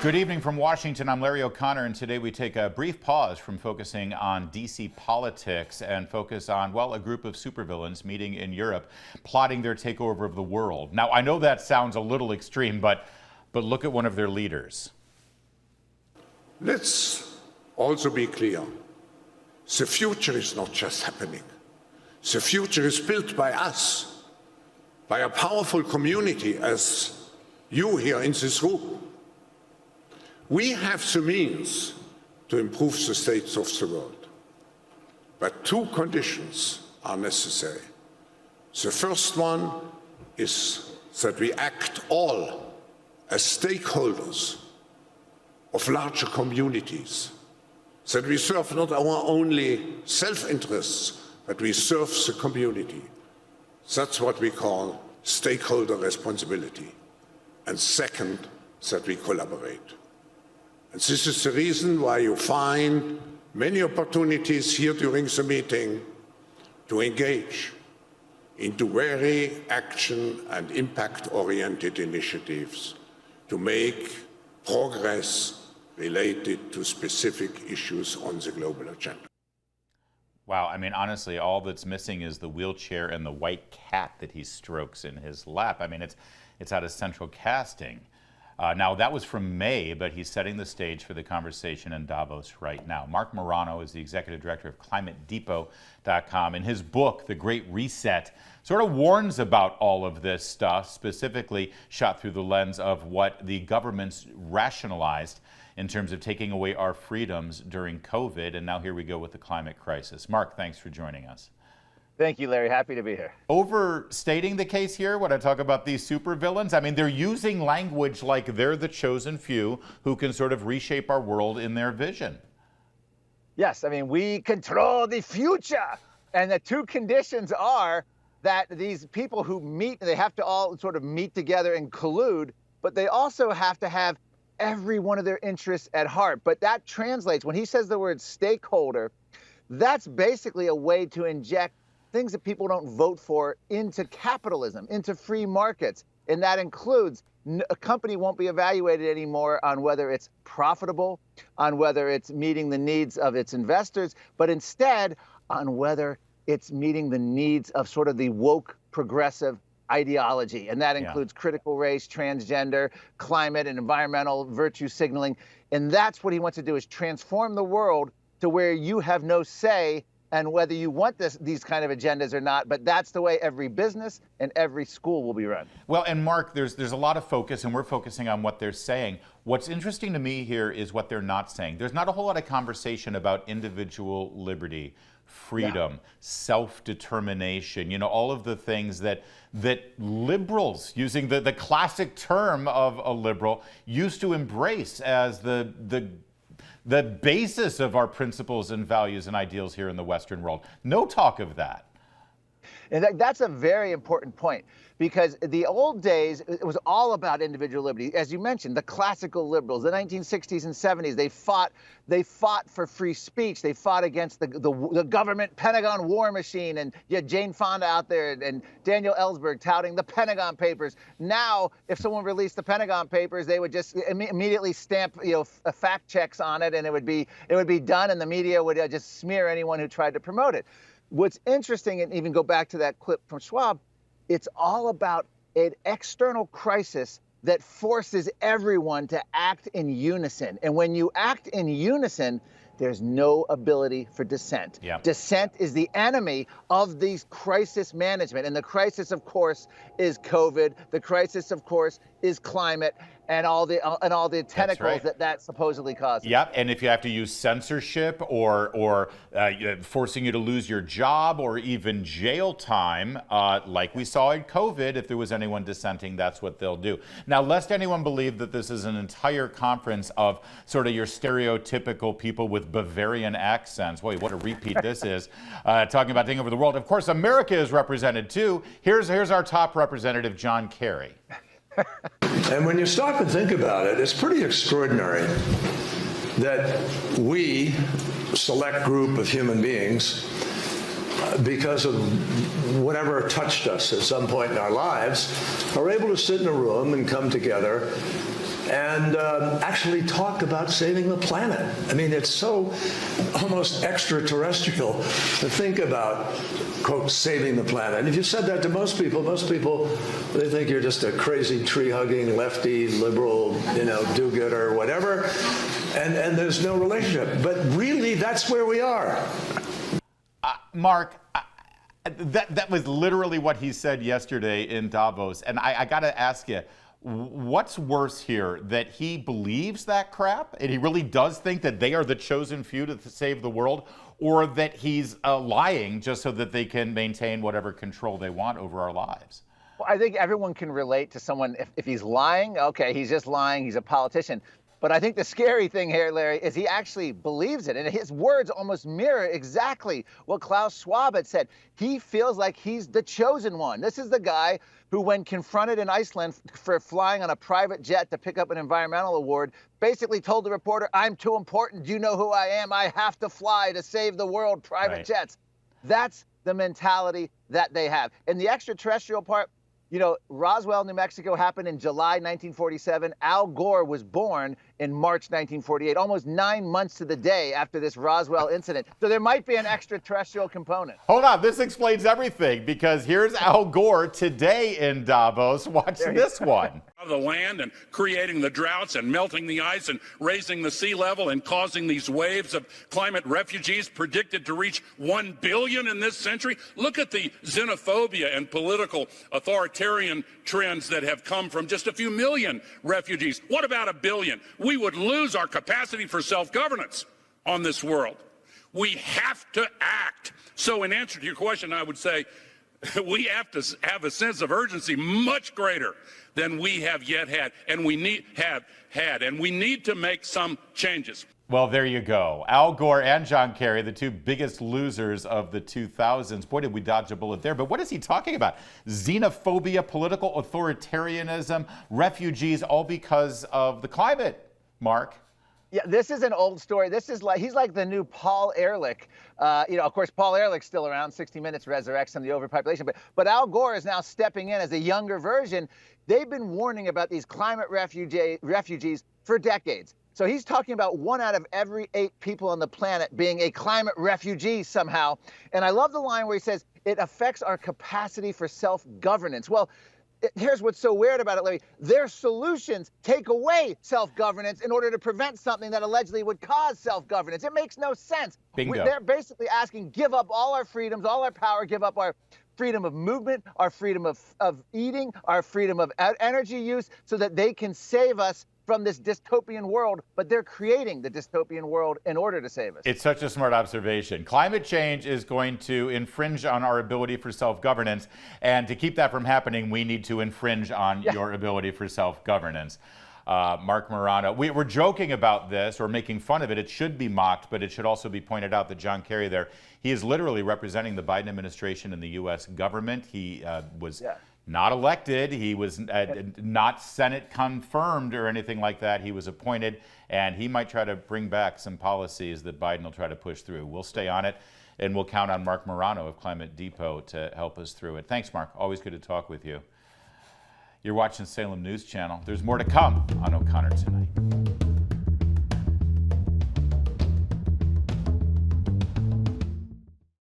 Good evening from Washington. I'm Larry O'Connor, and today we take a brief pause from focusing on D.C. politics and focus on, well, a group of supervillains meeting in Europe, plotting their takeover of the world. Now, I know that sounds a little extreme, but look at one of their leaders. Let's also be clear. The future is not just happening. The future is built by us, by a powerful community as you here in this room. We have the means to improve the states of the world, but two conditions are necessary. The first one is that we act all as stakeholders of larger communities, that we serve not our only self-interests, but we serve the community. That's what we call stakeholder responsibility. And second, that we collaborate. And this is the reason why you find many opportunities here during the meeting to engage into very action and impact-oriented initiatives to make progress related to specific issues on the global agenda. Wow, I mean, honestly, all that's missing is the wheelchair and the white cat that he strokes in his lap. I mean, it's out of central casting. Now, that was from May, but he's setting the stage for the conversation in Davos right now. Mark Morano is the executive director of ClimateDepot.com. In his book, The Great Reset, sort of warns about all of this stuff, specifically shot through the lens of what the governments rationalized in terms of taking away our freedoms during COVID. And now here we go with the climate crisis. Mark, thanks for joining us. Thank you, Larry. Happy to be here. Overstating the case here when I talk about these supervillains? I mean, they're using language like they're the chosen few who can sort of reshape our world in their vision. Yes, I mean, we control the future. And the two conditions are that these people who meet, they have to all sort of meet together and collude, but they also have to have every one of their interests at heart. But that translates, when he says the word stakeholder, that's basically a way to inject things that people don't vote for into capitalism, into free markets. And that includes a company won't be evaluated anymore on whether it's profitable, on whether it's meeting the needs of its investors, but instead on whether it's meeting the needs of sort of the woke progressive ideology. And that includes critical race, transgender, climate, and environmental virtue signaling. And that's what he wants to do, is transform the world to where you have no say and whether you want these kind of agendas or not, but that's the way every business and every school will be run. Well, and Mark, there's a lot of focus, and we're focusing on what they're saying. What's interesting to me here is what they're not saying. There's not a whole lot of conversation about individual liberty, freedom, self-determination, you know, all of the things that liberals, using the classic term of a liberal, used to embrace as the basis of our principles and values and ideals here in the Western world. No talk of that. And that's a very important point, because the old days, it was all about individual liberty. As you mentioned, the classical liberals, the 1960s and 70s, they fought for free speech. They fought against the government Pentagon war machine, and you had Jane Fonda out there and Daniel Ellsberg touting the Pentagon Papers. Now, if someone released the Pentagon Papers, they would just immediately stamp, fact checks on it, and it would be done, and the media would just smear anyone who tried to promote it. What's interesting, and even go back to that clip from Schwab, it's all about an external crisis that forces everyone to act in unison. And when you act in unison, there's no ability for dissent. Yeah. Dissent is the enemy of these crisis management. And the crisis, of course, is COVID. The crisis, of course, is climate and all the tentacles that supposedly causes. Yep, and if you have to use censorship or forcing you to lose your job or even jail time, like we saw in COVID, if there was anyone dissenting, that's what they'll do. Now, lest anyone believe that this is an entire conference of sort of your stereotypical people with Bavarian accents. Boy, what a repeat this is, talking about taking over the world. Of course, America is represented too. Here's our top representative, John Kerry. And when you stop and think about it, it's pretty extraordinary that we, select group of human beings, because of whatever touched us at some point in our lives, are able to sit in a room and come together and actually talk about saving the planet. I mean, it's so almost extraterrestrial to think about, quote, saving the planet. And if you said that to most people, they think you're just a crazy tree-hugging, lefty, liberal, do-gooder, whatever, and there's no relationship. But really, that's where we are. Mark, that was literally what he said yesterday in Davos. And I got to ask you, what's worse here, that he believes that crap and he really does think that they are the chosen few to save the world, or that he's lying just so that they can maintain whatever control they want over our lives? Well, I think everyone can relate to someone. If he's lying, okay, he's just lying. He's a politician. But I think the scary thing here, Larry, is he actually believes it. And his words almost mirror exactly what Klaus Schwab had said. He feels like he's the chosen one. This is the guy who, when confronted in Iceland for flying on a private jet to pick up an environmental award, basically told the reporter, "I'm too important. Do you know who I am? I have to fly to save the world, private jets." That's the mentality that they have. And the extraterrestrial part, Roswell, New Mexico happened in July 1947. Al Gore was born in March 1948, almost 9 months to the day after this Roswell incident. So there might be an extraterrestrial component. Hold on, this explains everything, because here's Al Gore today in Davos. Watch this one. Of the land and creating the droughts and melting the ice and raising the sea level and causing these waves of climate refugees predicted to reach 1 billion in this century. Look at the xenophobia and political authoritarian trends that have come from just a few million refugees. What about 1 billion? We would lose our capacity for self-governance on this world. We have to act. So in answer to your question, I would say we have to have a sense of urgency much greater than we have yet had, and we need to make some changes. Well, there you go. Al Gore and John Kerry, the two biggest losers of the 2000s. Boy, did we dodge a bullet there. But what is he talking about? Xenophobia, political authoritarianism, refugees, all because of the climate, Mark. Yeah, this is an old story. This is he's like the new Paul Ehrlich. Of course, Paul Ehrlich's still around. 60 Minutes resurrects him, the overpopulation. But Al Gore is now stepping in as a younger version. They've been warning about these climate refugees for decades. So he's talking about 1 out of every 8 people on the planet being a climate refugee somehow. And I love the line where he says, it affects our capacity for self-governance. Well, here's what's so weird about it, Larry. Their solutions take away self-governance in order to prevent something that allegedly would cause self-governance. It makes no sense. Bingo. They're basically asking, give up all our freedoms, all our power, give up our freedom of movement, our freedom of eating, our freedom of energy use, so that they can save us from this dystopian world, but they're creating the dystopian world in order to save us. It's such a smart observation. Climate change is going to infringe on our ability for self-governance, and to keep that from happening, we need to infringe on your ability for self-governance. Mark Morano, we're joking about this or making fun of it. It should be mocked, but it should also be pointed out that John Kerry there, he is literally representing the Biden administration in the U.S. government. He was not elected. He was not Senate confirmed or anything like that. He was appointed, and he might try to bring back some policies that Biden will try to push through. We'll stay on it, and we'll count on Mark Morano of Climate Depot to help us through it. Thanks, Mark. Always good to talk with you. You're watching Salem News Channel. There's more to come on O'Connor Tonight.